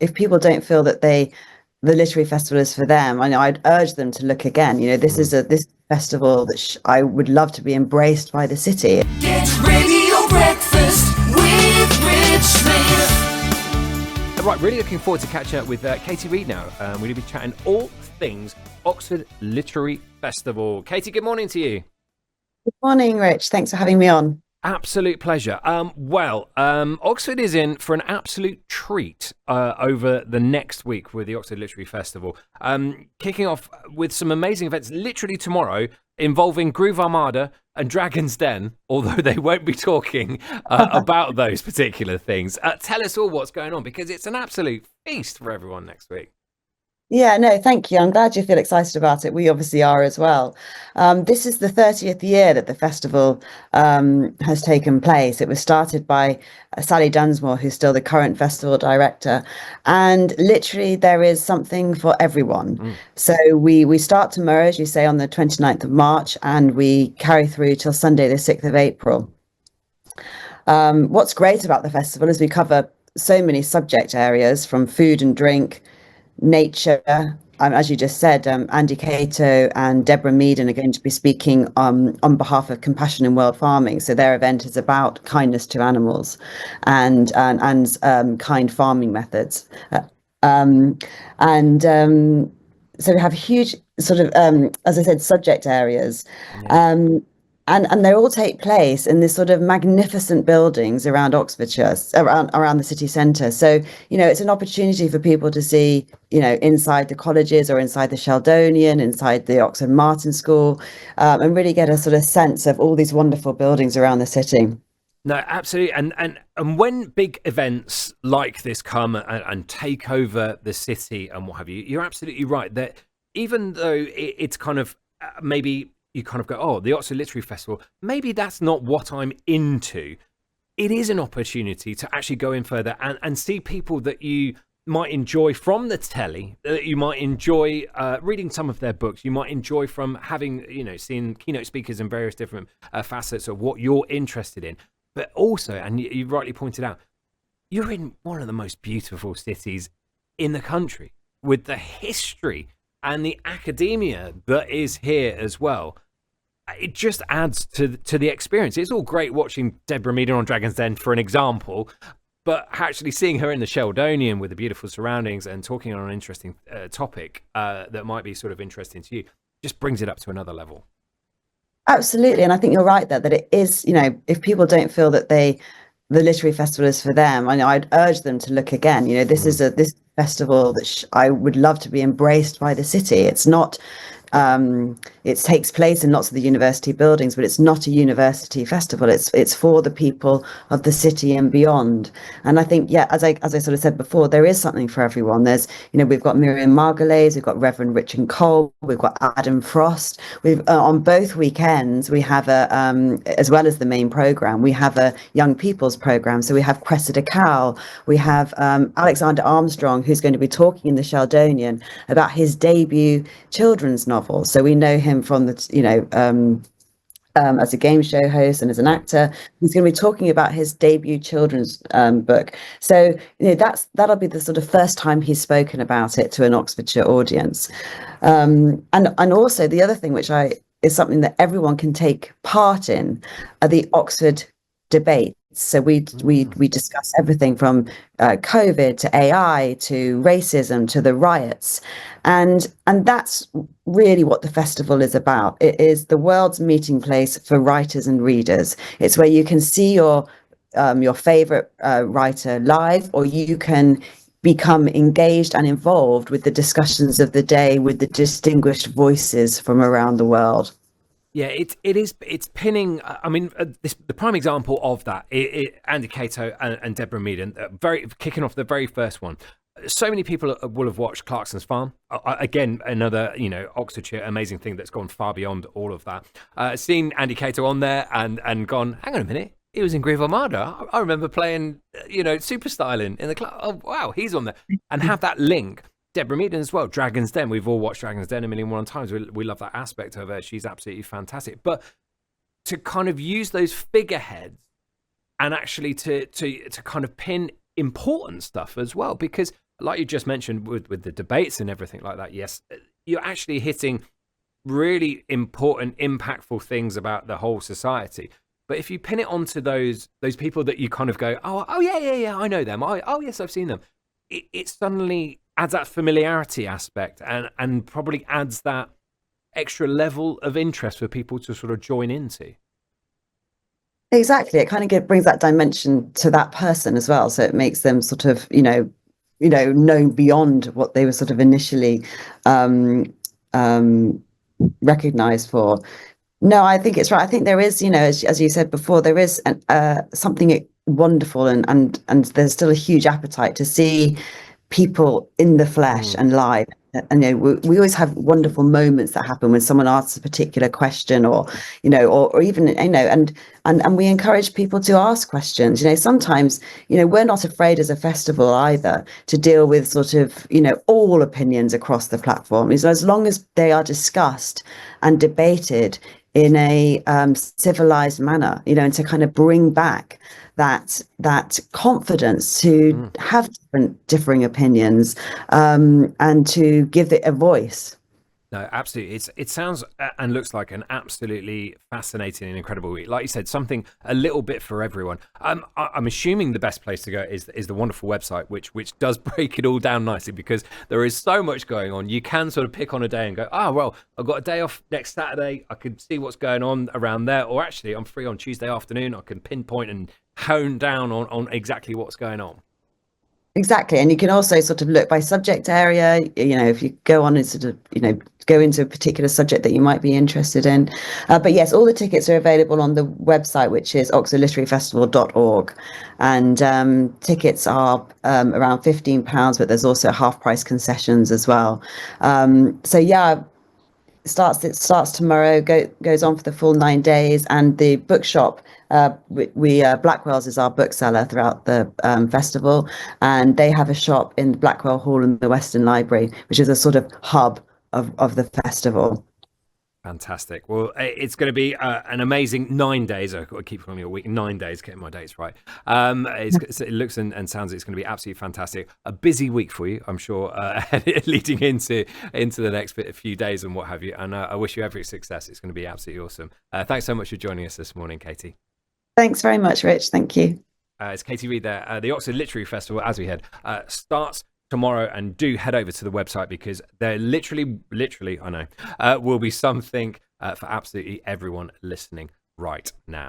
if people don't feel that the literary festival is for them, I know I'd urge them to look again. This is this festival that I would love to be embraced by the city. Get Radio Breakfast with Rich Smith. Right, really looking forward to catch up with Katie Reed now. We'll be chatting all things Oxford Literary Festival. Katie, good morning to you. Good morning, Rich. Thanks for having me on. Absolute pleasure. Oxford is in for an absolute treat over the next week with the Oxford Literary Festival. Kicking off with some amazing events literally tomorrow involving Groove Armada and Dragon's Den, although they won't be talking about those particular things. Tell us all what's going on, because it's an absolute feast for everyone next week. Yeah, no, thank you. I'm glad you feel excited about it. We obviously are as well. This is the 30th year that the festival has taken place. It was started by Sally Dunsmore, who's still the current festival director. And literally there is something for everyone. So we start tomorrow, as you say, on the 29th of March, and we carry through till Sunday, the 6th of April. What's great about the festival is we cover so many subject areas, from food and drink, nature. As you just said, Andy Cato and Deborah Meaden are going to be speaking on behalf of Compassion in World Farming. So their event is about kindness to animals and kind farming methods. So we have huge sort of, as I said, subject areas. And they all take place in this sort of magnificent buildings around Oxfordshire, around the city centre. So, it's an opportunity for people to see, inside the colleges or inside the Sheldonian, inside the Oxford Martin School, and really get a sort of sense of all these wonderful buildings around the city. No, absolutely. And when big events like this come and take over the city and what have you, you're absolutely right that even though it's kind of maybe you kind of go, oh, the Oxford Literary Festival, maybe that's not what I'm into. It is an opportunity to actually go in further and see people that you might enjoy from the telly, that you might enjoy reading some of their books, you might enjoy from having, seeing keynote speakers in various different facets of what you're interested in. But also, and you rightly pointed out, you're in one of the most beautiful cities in the country with the history and the academia that is here as well. It just adds to the experience. It's all great watching Deborah Meaden on Dragon's Den, for an example, but actually seeing her in the Sheldonian with the beautiful surroundings and talking on an interesting topic that might be sort of interesting to you just brings it up to another level. Absolutely. And I think you're right there, that it is, if people don't feel that the literary festival is for them, I know I'd urge them to look again. This is this festival that I would love to be embraced by the city. It's not, it takes place in lots of the university buildings, but it's not a university festival. It's for the people of the city and beyond. And I think, as I sort of said before, there is something for everyone. There's, we've got Miriam Margolyes, we've got Reverend Richard Coles, we've got Adam Frost. We've on both weekends we have as well as the main program, we have a young people's program. So we have Cressida Cowell, we have Alexander Armstrong, who's going to be talking in the Sheldonian about his debut children's novel. So we know him from the, as a game show host and as an actor. He's going to be talking about his debut children's book. So that'll be the sort of first time he's spoken about it to an Oxfordshire audience. And also the other thing, which is something that everyone can take part in, are the Oxford debates. So we discuss everything from COVID to AI to racism to the riots, and that's really what the festival is about. It is the world's meeting place for writers and readers. It's where you can see your favorite writer live, or you can become engaged and involved with the discussions of the day with the distinguished voices from around the world. Yeah, it's pinning. I mean, the prime example of that, Andy Cato and Deborah Meaden, very kicking off the very first one. So many people will have watched Clarkson's Farm. Again, another Oxfordshire amazing thing that's gone far beyond all of that. Seen Andy Cato on there and gone, hang on a minute, he was in Groove Armada. I remember playing super styling in the club. Oh wow, he's on there, and have that link. Deborah Meaden as well, Dragon's Den. We've all watched Dragon's Den a million and one times. We love that aspect of her. She's absolutely fantastic. But to kind of use those figureheads and actually to kind of pin important stuff as well, because like you just mentioned with the debates and everything like that, yes, you're actually hitting really important, impactful things about the whole society. But if you pin it onto those people that you kind of go, oh yeah, I know them. Oh yes, I've seen them. It suddenly adds that familiarity aspect and probably adds that extra level of interest for people to sort of join into. Exactly. It kind of brings that dimension to that person as well. So it makes them sort of, know beyond what they were sort of initially recognized for. No, I think it's right. I think there is, as you said before, there is something wonderful, and there's still a huge appetite to see people in the flesh and live. And we always have wonderful moments that happen when someone asks a particular question, or or even and we encourage people to ask questions. Sometimes we're not afraid as a festival either to deal with sort of all opinions across the platform, as long as they are discussed and debated in a civilized manner, and to kind of bring back that confidence to have differing opinions, and to give it a voice. No, absolutely. It sounds and looks like an absolutely fascinating and incredible week. Like you said, something a little bit for everyone. I'm assuming the best place to go is the wonderful website, which does break it all down nicely, because there is so much going on. You can sort of pick on a day and go, well, I've got a day off next Saturday. I can see what's going on around there. Or actually, I'm free on Tuesday afternoon. I can pinpoint and hone down on exactly what's going on. Exactly. And you can also sort of look by subject area, if you go on and sort of, go into a particular subject that you might be interested in. But yes, all the tickets are available on the website, which is oxfordliteraryfestival.org. And tickets are around £15, but there's also half price concessions as well. So yeah, it starts tomorrow, goes on for the full 9 days, and the bookshop, Blackwell's is our bookseller throughout the festival, and they have a shop in Blackwell Hall in the Western Library, which is a sort of hub of the festival. Fantastic. Well, it's going to be an amazing 9 days. I keep calling it a week. 9 days, getting my dates right. It looks and sounds it's going to be absolutely fantastic. A busy week for you, I'm sure, leading into the next few days and what have you. And I wish you every success. It's going to be absolutely awesome. Thanks so much for joining us this morning, Katie. Thanks very much, Rich. Thank you. It's Katie Reed there. The Oxford Literary Festival, as we heard, starts tomorrow, and do head over to the website, because there literally I know will be something for absolutely everyone listening right now.